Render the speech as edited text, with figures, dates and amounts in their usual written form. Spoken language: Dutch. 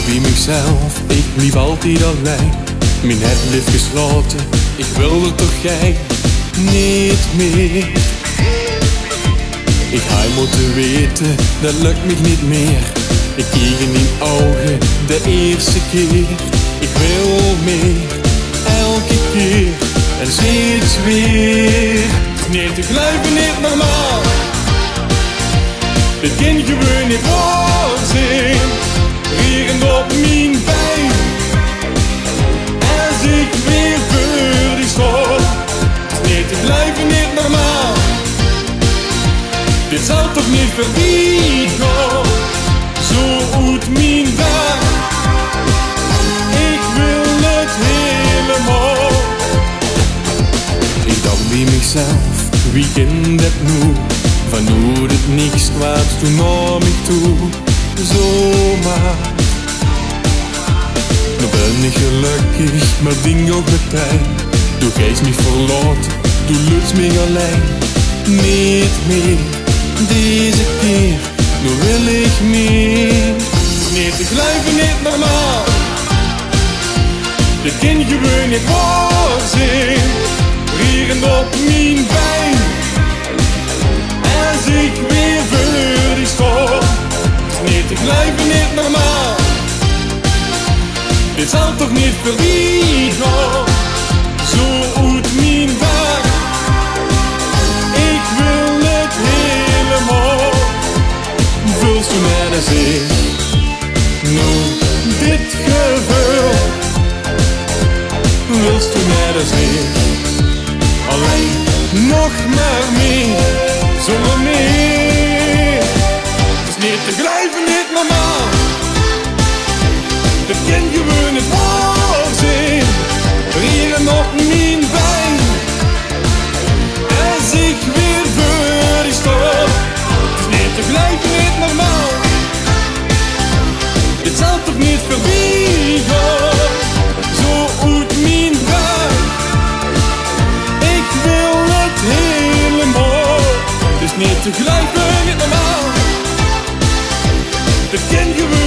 bij mezelf, ik blief altijd alleen. Mijn hart bleef gesloten, ik wilde toch jij niet meer. Ik had moeten weten, dat lukt me niet meer. Ik keek in die ogen de eerste keer. Ik wil meer, elke keer. En steeds weer. Nee, te geloven niet normaal. Dit kind gewoon niet waar zijn. Regend op mijn pijn. Als ik weer voor die stond. Nee, te geloven niet normaal. Dit zal toch niet voorbij gaan. Zo uit mijn dag. Ik wil het helemaal. Ik dacht bij mezelf, wie kent dat nu? Van hoe het niks kwaads toen naar mij toe. Zomaar. Nu ben ik gelukkig, maar ding ook met pijn. Du geeft me verlaten, du lukt me alleen. Niet meer, deze keer, nu wil ik meer. Nee, te geloven niet normaal. Dit kind gewoon niet waar zijn. Regend op mijn pijn. Als ik weer voor die stond. Nee, te geloven niet normaal. Dit zal toch niet voorbij gaan. Zo uit mijn dag. Ik wil het helemaal. Vulst u net als ik. Nu dit gevoel. Wilst u net als ik. Alleen nog maar meer. Zonder meer. Het is niet te geloven, niet normaal. Het kan gewoon niet waar zijn. Regen op mijn pijn. Als ik weer voor die stond. Het is niet te geloven, niet normaal. Dit zal toch niet voorbij gaan. Zo uit mijn dag. Ik wil het helemaal. Het is niet te geloven, niet normaal. Het kan gewoon